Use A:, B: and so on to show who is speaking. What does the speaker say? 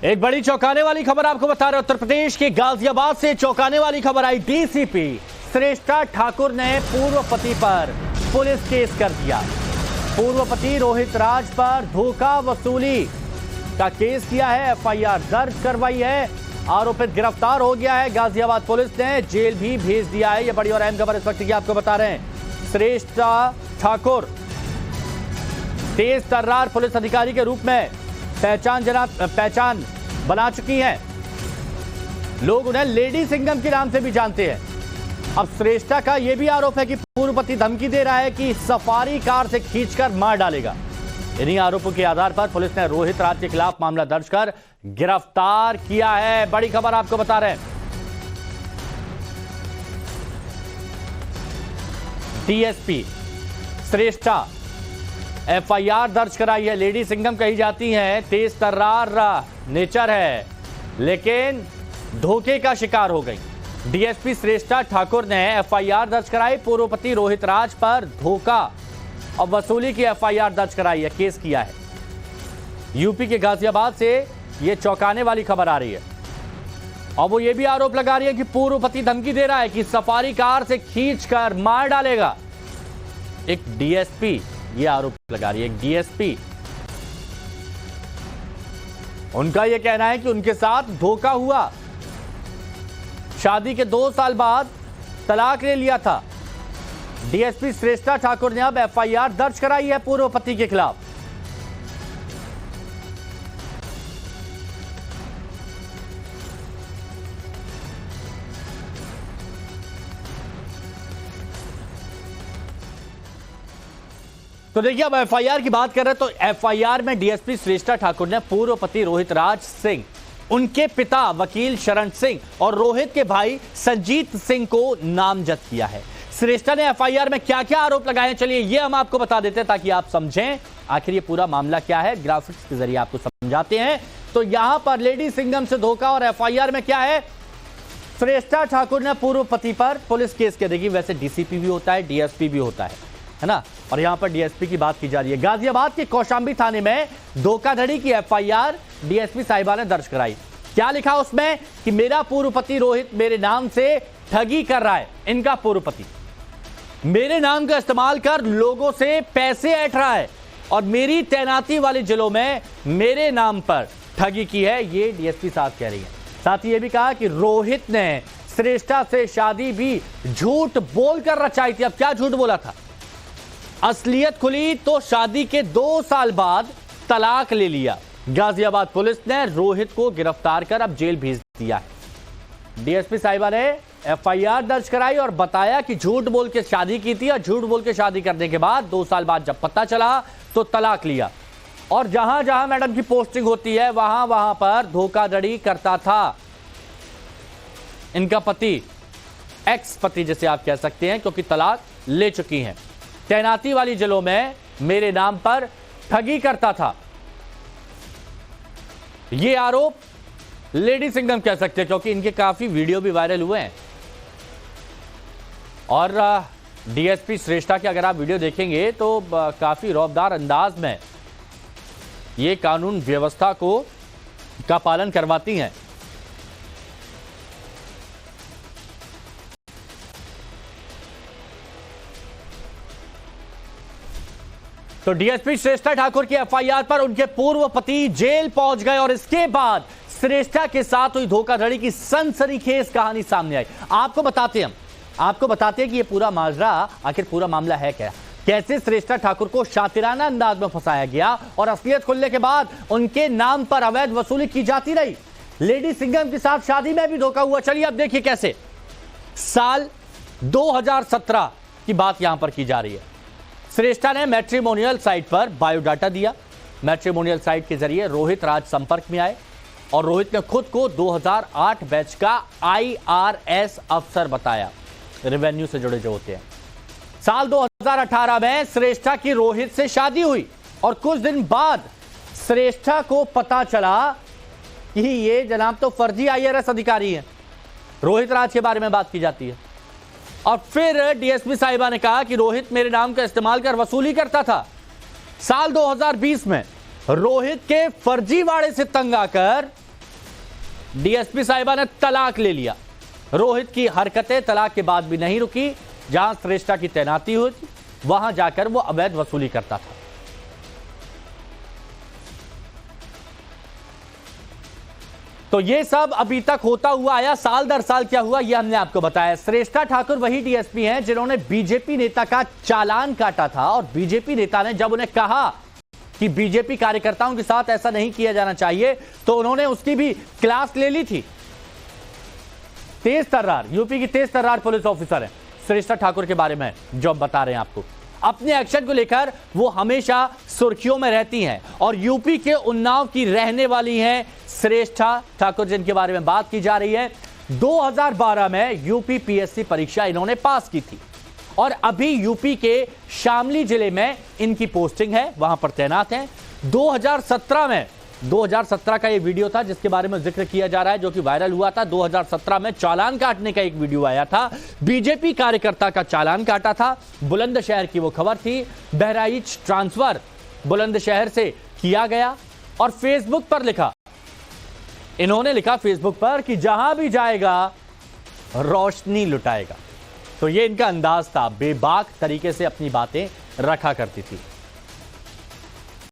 A: एक बड़ी चौंकाने वाली खबर आपको बता रहे, उत्तर प्रदेश के गाजियाबाद से चौंकाने वाली खबर आई। डीसीपी श्रेष्ठा ठाकुर ने पूर्व पति पर पुलिस केस कर दिया। पूर्व पति रोहित राज पर धोखा वसूली का केस किया है, एफआईआर दर्ज करवाई है। आरोपित गिरफ्तार हो गया है। गाजियाबाद पुलिस ने जेल भी भेज दिया है। यह बड़ी और अहम खबर इस वक्त की आपको बता रहे हैं। श्रेष्ठा ठाकुर तेज तर्रार पुलिस अधिकारी के रूप में पहचान बना चुकी हैं। लोग उन्हें लेडी सिंघम के नाम से भी जानते हैं। अब श्रेष्ठा का यह भी आरोप है कि पूर्व पति धमकी दे रहा है कि सफारी कार से खींचकर मार डालेगा। इन्हीं आरोपों के आधार पर पुलिस ने रोहित राज के खिलाफ मामला दर्ज कर गिरफ्तार किया है। बड़ी खबर आपको बता रहे हैं। डीएसपी श्रेष्ठा एफआईआर दर्ज कराई है। लेडी सिंघम कही जाती हैं, तेज तर्रार नेचर है, लेकिन धोखे का शिकार हो गई। डीएसपी श्रेष्ठा ठाकुर ने एफआईआर दर्ज कराई। पूर्व पति रोहित राज पर धोखा और वसूली की एफआईआर दर्ज कराई है, केस किया है। यूपी के गाजियाबाद से यह चौंकाने वाली खबर आ रही है और वो ये भी आरोप लगा रही है कि पूर्व पति धमकी दे रहा है कि सफारी कार से खींचकर मार डालेगा। एक डीएसपी ये आरोप लगा रही है। एक डीएसपी, उनका यह कहना है कि उनके साथ धोखा हुआ। शादी के 2 साल बाद तलाक ले लिया था। डीएसपी श्रेष्ठा ठाकुर ने अब एफआईआर दर्ज कराई है पूर्व पति के खिलाफ। तो देखिए, अब एफआईआर की बात कर रहे हैं तो एफआईआर में डीएसपी श्रेष्ठा ठाकुर ने पूर्व पति रोहित राज सिंह, उनके पिता वकील शरण सिंह और रोहित के भाई संजीत सिंह को नामजद किया है। श्रेष्ठा ने एफआईआर में क्या क्या आरोप लगाए हैं, चलिए ये हम आपको बता देते हैं ताकि आप समझें आखिर ये पूरा मामला क्या है। ग्राफिक्स के जरिए आपको समझाते हैं। तो यहां पर लेडी सिंघम से धोखा और एफआईआर में क्या है। श्रेष्ठा ठाकुर ने पूर्व पति पर पुलिस केस कर देगी। वैसे डीसीपी भी होता है, डीएसपी भी होता है ना। और यहां पर डीएसपी की बात की जा रही है। गाजियाबाद के कौशांबी थाने में धोखाधड़ी की एफआईआर डीएसपी साहिबा ने दर्ज कराई। क्या लिखा उसमें कि मेरा पूर्व पति रोहित मेरे नाम से ठगी कर रहा है। इनका पूर्व पति मेरे नाम का इस्तेमाल कर लोगों से पैसे ऐंठ रहा है और मेरी तैनाती वाले जिलों में मेरे नाम पर ठगी की है, ये डीएसपी साहब कह रही है। साथ ही यह भी कहा कि रोहित ने श्रेष्ठा से शादी भी झूठ बोलकर रचाई थी। अब क्या झूठ बोला था, असलियत खुली तो शादी के 2 साल बाद तलाक ले लिया। गाजियाबाद पुलिस ने रोहित को गिरफ्तार कर अब जेल भेज दिया है। डीएसपी साहिबा ने एफआईआर दर्ज कराई और बताया कि झूठ बोल के शादी की थी और झूठ बोल के शादी करने के बाद 2 साल बाद जब पता चला तो तलाक लिया। और जहां जहां मैडम की पोस्टिंग होती है वहां वहां पर धोखाधड़ी करता था इनका पति, एक्स पति जिसे आप कह सकते हैं, क्योंकि तलाक ले चुकी हैं। तैनाती वाली जिलों में मेरे नाम पर ठगी करता था, ये आरोप लेडी सिंघम कह सकते हैं, क्योंकि इनके काफी वीडियो भी वायरल हुए हैं। और डीएसपी श्रेष्ठा के अगर आप वीडियो देखेंगे तो काफी रौबदार अंदाज में ये कानून व्यवस्था का पालन करवाती हैं। तो डीएसपी श्रेष्ठा ठाकुर की एफआईआर पर उनके पूर्व पति जेल पहुंच गए और इसके बाद श्रेष्ठा के साथ हुई धोखाधड़ी की सनसनीखेज कहानी सामने आई। आपको बताते हैं कि यह पूरा माजरा, आखिर पूरा मामला है क्या, कैसे श्रेष्ठा ठाकुर को शातिराना अंदाज में फंसाया गया और असलियत खुलने के बाद उनके नाम पर अवैध वसूली की जाती रही। लेडी सिंघम के साथ शादी में भी धोखा हुआ। चलिए अब देखिए कैसे। साल 2017 की बात यहां पर की जा रही है। श्रेष्ठा ने मैट्रिमोनियल साइट पर बायोडाटा दिया। मैट्रिमोनियल साइट के जरिए रोहित राज संपर्क में आए और रोहित ने खुद को 2008 बैच का आईआरएस अफसर बताया, रेवेन्यू से जुड़े जो होते हैं। साल 2018 में श्रेष्ठा की रोहित से शादी हुई और कुछ दिन बाद श्रेष्ठा को पता चला कि ये जनाब तो फर्जी आईआरएस अधिकारी हैं। रोहित राज के बारे में बात की जाती है। और फिर डीएसपी साहिबा ने कहा कि रोहित मेरे नाम का इस्तेमाल कर वसूली करता था। साल 2020 में रोहित के फर्जीवाड़े से तंग आकर डीएसपी साहिबा ने तलाक ले लिया। रोहित की हरकतें तलाक के बाद भी नहीं रुकी। जहां श्रेष्ठा की तैनाती हुई वहां जाकर वो अवैध वसूली करता था। तो ये सब अभी तक होता हुआ आया। साल दर साल क्या हुआ ये हमने आपको बताया। श्रेष्ठा ठाकुर वही डीएसपी हैं जिन्होंने बीजेपी नेता का चालान काटा था और बीजेपी नेता ने जब उन्हें कहा कि बीजेपी कार्यकर्ताओं के साथ ऐसा नहीं किया जाना चाहिए तो उन्होंने उसकी भी क्लास ले ली थी। तेज तर्रार, यूपी की तेज तर्रार पुलिस ऑफिसर है श्रेष्ठा ठाकुर के बारे में जो अब बता रहे हैं आपको। अपने एक्शन को लेकर वो हमेशा सुर्खियों में रहती हैं और यूपी के उन्नाव की रहने वाली हैं श्रेष्ठा ठाकुर, जिनके बारे में बात की जा रही है। 2012 में यूपी पीएससी परीक्षा इन्होंने पास की थी और अभी यूपी के शामली जिले में इनकी पोस्टिंग है, वहां पर तैनात हैं। 2017 का ये वीडियो था जिसके बारे में जिक्र किया जा रहा है, जो कि वायरल हुआ था। 2017 में चालान काटने का एक वीडियो आया था। बीजेपी कार्यकर्ता का चालान काटा था। बुलंदशहर की वो खबर थी। बहराइच ट्रांसफर बुलंदशहर से किया गया और फेसबुक पर लिखा, इन्होंने लिखा फेसबुक पर कि जहां भी जाएगा रोशनी लुटाएगा। तो ये इनका अंदाज था, बेबाक तरीके से अपनी बातें रखा करती थी।